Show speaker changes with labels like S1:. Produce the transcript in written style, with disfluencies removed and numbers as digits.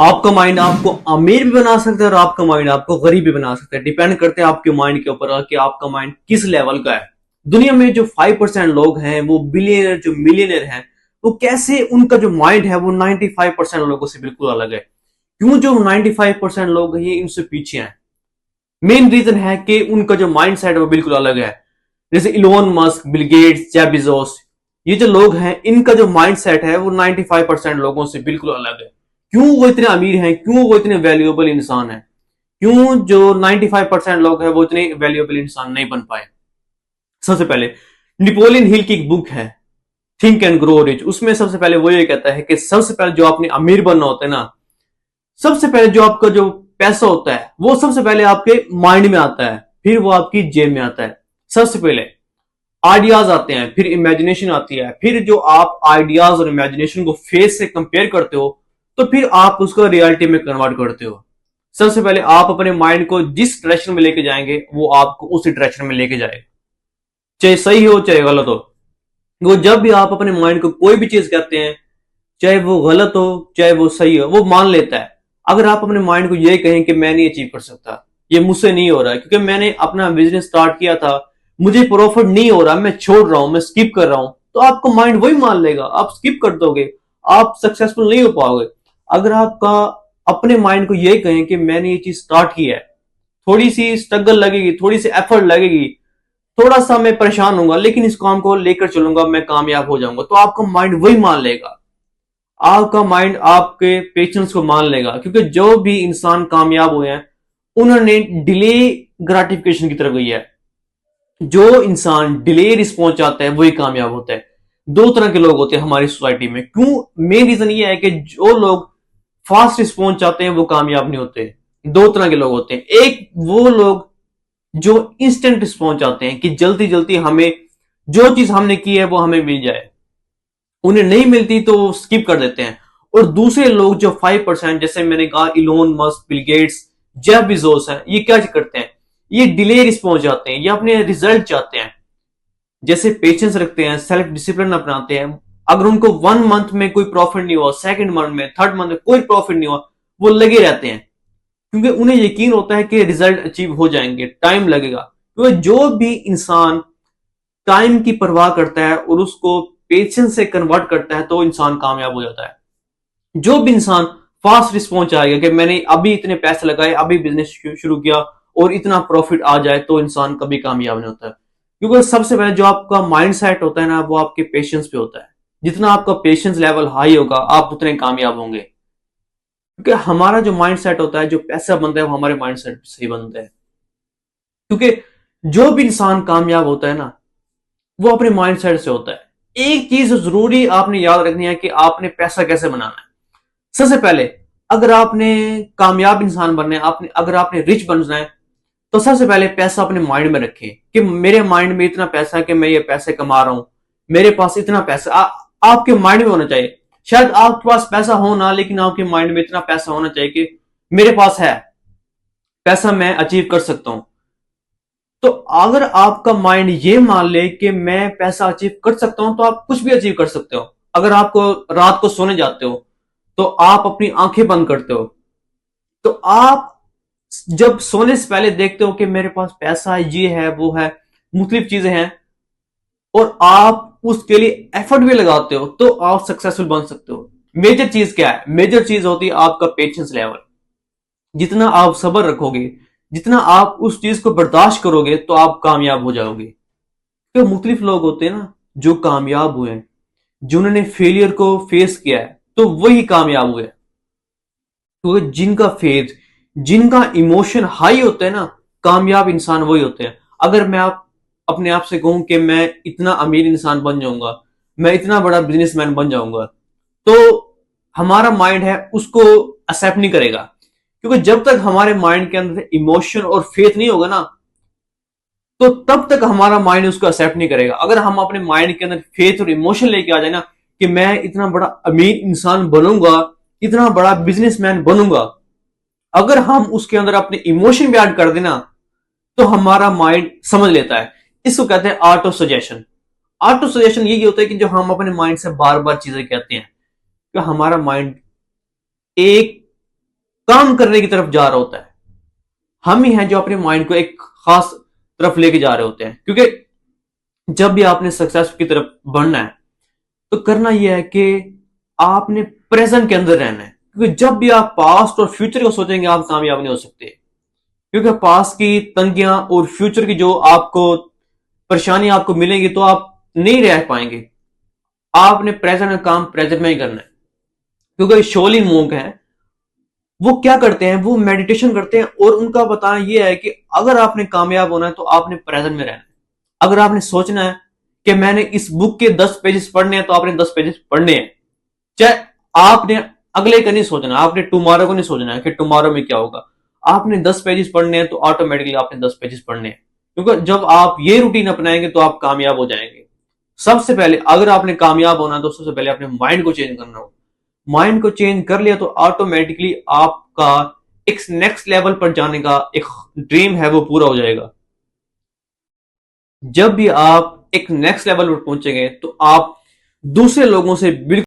S1: आपका माइंड आपको अमीर भी बना सकता है और आपका माइंड आपको गरीब भी बना सकता है। डिपेंड करते हैं आपके माइंड के ऊपर कि आपका माइंड किस लेवल का है। दुनिया में जो 5% लोग हैं वो बिलियनर जो मिलियनर हैं, वो कैसे उनका जो माइंड है वो 95% लोगों से बिल्कुल अलग है। क्यों जो 95% लोग हैं ये इनसे पीछे हैं? मेन रीजन है कि उनका जो माइंड सेट है वो बिल्कुल अलग है। जैसे Elon Musk, Bill Gates, Jeff Bezos, ये जो लोग हैं इनका जो माइंड सेट है वो 95% लोगों से बिल्कुल अलग है। क्यों वो इतने अमीर हैं, क्यों वो इतने वैल्यूएबल इंसान हैं, क्यों जो 95% लोग हैं वो इतने वैल्यूएबल इंसान नहीं बन पाए? सबसे पहले नेपोलियन हिल की एक बुक है, थिंक एंड ग्रो रिच। उसमें सबसे पहले वो ये कहता है कि सबसे पहले जो आपने अमीर बनना होता है ना, सबसे पहले जो आपका जो पैसा होता है वो सबसे पहले आपके माइंड में आता है, फिर वो आपकी जेब में आता है। सबसे पहले आइडियाज आते हैं, फिर इमेजिनेशन आती है, फिर जो आप आइडियाज और इमेजिनेशन को फेस से कंपेयर करते हो तो फिर आप उसको रियलिटी में कन्वर्ट करते हो। सबसे पहले आप अपने माइंड को जिस डायरेक्शन में लेके जाएंगे वो आपको उसी डायरेक्शन में लेके जाएगा, चाहे सही हो चाहे गलत हो। वो जब भी आप अपने माइंड को कोई भी चीज कहते हैं, चाहे वो गलत हो चाहे वो सही हो, वो मान लेता है। अगर आप अपने माइंड को ये कहें कि मैं नहीं अचीव कर सकता, ये मुझसे नहीं हो रहा है क्योंकि मैंने अपना बिजनेस स्टार्ट किया था, मुझे प्रॉफिट नहीं हो रहा, मैं छोड़ रहा हूं, मैं स्किप कर रहा हूं, तो आपको माइंड वही मान लेगा, आप स्किप कर दोगे, आप सक्सेसफुल नहीं हो पाओगे। अगर आपका अपने माइंड को ये कहें कि मैंने ये चीज स्टार्ट की है, थोड़ी सी स्ट्रगल लगेगी, थोड़ी सी एफर्ट लगेगी, थोड़ा सा मैं परेशान होऊंगा, लेकिन इस काम को लेकर चलूंगा, मैं कामयाब हो जाऊंगा, तो आपका माइंड वही मान लेगा। आपका माइंड आपके पेशेंस को मान लेगा, क्योंकि जो भी इंसान कामयाब हुए हैं उन्होंने डिले ग्रेटिफिकेशन की तरफ गई है। जो इंसान डिले रिस्पॉन्स चाहता है वही कामयाब होता है। दो तरह के लोग होते हैं हमारी सोसाइटी में। क्यों? मेन रीजन ये है कि जो लोग फास्ट रिस्पॉन्स चाहते हैं वो कामयाब नहीं होते। दो तरह के लोग होते हैं। एक वो लोग जो इंस्टेंट रिस्पॉन्स चाहते हैं कि जल्दी जल्दी हमें जो चीज हमने की है वो हमें मिल जाए, उन्हें नहीं मिलती तो वो स्किप कर देते हैं। और दूसरे लोग जो 5%, जैसे मैंने कहा Elon Musk, Bill Gates, Jeff Bezos हैं, ये क्या करते हैं? ये डिले रिस्पॉन्स चाहते हैं, ये अपने रिजल्ट चाहते हैं। जैसे पेशेंस रखते हैं, सेल्फ डिसिप्लिन अपनाते हैं। अगर उनको 1 मंथ में कोई प्रॉफिट नहीं हुआ, सेकंड मंथ में, थर्ड मंथ में कोई प्रॉफिट नहीं हुआ, वो लगे रहते हैं क्योंकि उन्हें यकीन होता है कि रिजल्ट अचीव हो जाएंगे, टाइम लगेगा। क्योंकि जो भी इंसान टाइम की परवाह करता है और उसको पेशेंस से कन्वर्ट करता है तो इंसान कामयाब हो जाता है। जो भी इंसान फास्ट रिस्पॉन्स चाहेगा कि मैंने अभी इतने पैसे लगाए, अभी बिजनेस शुरू किया और इतना प्रॉफिट आ जाए, तो इंसान कभी कामयाब नहीं होता है। क्योंकि सबसे पहले जो आपका माइंड सेट होता है ना वो आपके पेशेंस पे होता है। जितना आपका पेशेंस लेवल हाई होगा आप उतने कामयाब होंगे। क्योंकि हमारा जो माइंड सेट होता है, जो पैसा बनता है वो हमारे माइंड सेट से ही बनता है। क्योंकि जो भी इंसान कामयाब होता है ना वो अपने माइंड सेट से होता है। एक चीज जरूरी आपने याद रखनी है कि आपने पैसा कैसे बनाना है। सबसे पहले अगर आपने कामयाब इंसान बनना है, आपने अगर आपने रिच बनना है, तो सबसे पहले पैसा अपने माइंड में रखें कि मेरे माइंड में इतना पैसा है कि मैं ये पैसे कमा रहा हूं, मेरे पास इतना पैसा आपके माइंड में होना चाहिए। शायद आपके पास पैसा हो ना, लेकिन आपके माइंड में इतना पैसा होना चाहिए कि मेरे पास है पैसा, मैं अचीव कर सकता हूं। तो अगर आपका माइंड ये मान ले कि मैं पैसा अचीव कर सकता हूं तो आप कुछ भी अचीव कर सकते हो। अगर आपको रात को सोने जाते हो तो आप अपनी आंखें बंद करते हो, तो आप जब सोने से पहले देखते हो कि मेरे पास पैसा है, ये है वो है, मुख्तलिफ चीजें हैं, और आप उसके लिए एफर्ट भी लगाते हो, तो आप सक्सेसफुल बन सकते हो। मेजर चीज क्या है? मेजर चीज होती है आपका पेशेंस लेवल। जितना आप सब्र रखोगे, जितना आप उस चीज को बर्दाश्त करोगे, तो आप कामयाब हो जाओगे। तो मुख्तलिफ लोग होते हैं ना जो कामयाब हुए हैं, जिन्होंने फेलियर को फेस किया है, तो वही कामयाब हुए। तो जिनका फेथ, जिनका इमोशन हाई होता है ना, कामयाब इंसान वही होते हैं। अगर मैं आप अपने आप से कहूं कि मैं इतना अमीर इंसान बन जाऊंगा, मैं इतना बड़ा बिजनेसमैन बन जाऊंगा, तो हमारा माइंड है उसको एक्सेप्ट नहीं करेगा। क्योंकि जब तक हमारे माइंड के अंदर इमोशन और फेथ नहीं होगा ना, तो तब तक हमारा माइंड उसको एक्सेप्ट नहीं करेगा। अगर हम अपने माइंड के अंदर फेथ और इमोशन लेके आ जाए ना कि मैं इतना बड़ा अमीर इंसान बनूंगा, इतना बड़ा बिजनेसमैन बनूंगा, अगर हम उसके अंदर अपने इमोशन भी ऐड कर देना तो हमारा माइंड समझ लेता है। इसको कहते हैं art of suggestion. Art of suggestion यही होता है कि जो हम अपने माइंड से बार बार चीजें कहते हैं, कि हमारा माइंड एक काम करने की तरफ जा रहा होता है। हम ही हैं जो अपने माइंड को एक खास तरफ लेके जा रहे होते हैं, क्योंकि जब भी आपने सक्सेस की तरफ बढ़ना है तो करना यह है कि आपने प्रेजेंट के अंदर रहना है, क्योंकि जब भी आप पास्ट और फ्यूचर को सोचेंगे आप कामयाब नहीं हो सकते, क्योंकि पास्ट की तंगियां और फ्यूचर की जो आपको परेशानी आपको मिलेंगी तो आप नहीं रह पाएंगे। आपने प्रेजेंट का काम प्रेजेंट में ही करना है। क्योंकि शोलिन मोंक है, वो क्या करते हैं, वो मेडिटेशन करते हैं और उनका बताना यह है कि अगर आपने कामयाब होना है तो आपने प्रेजेंट में रहना है। अगर आपने सोचना है कि मैंने इस बुक के 10 पेजेस पढ़ने हैं तो आपने 10 पेजेस पढ़ने हैं। चाहे आपने अगले का नहीं सोचना, आपने टुमारो को नहीं सोचना है कि टुमारो में क्या होगा। आपने 10 पेजेस पढ़ने हैं तो ऑटोमेटिकली आपने 10 पेजेस पढ़ने हैं, क्योंकि जब आप ये रूटीन अपनाएंगे तो आप कामयाब हो जाएंगे। सबसे पहले अगर आपने कामयाब होना है तो सबसे पहले अपने माइंड को चेंज करना होगा। माइंड को चेंज कर लिया तो ऑटोमेटिकली आपका एक नेक्स्ट लेवल पर जाने का एक ड्रीम है वो पूरा हो जाएगा। जब भी आप एक नेक्स्ट लेवल पर पहुंचेंगे तो आप दूसरे लोगों से बिल्कुल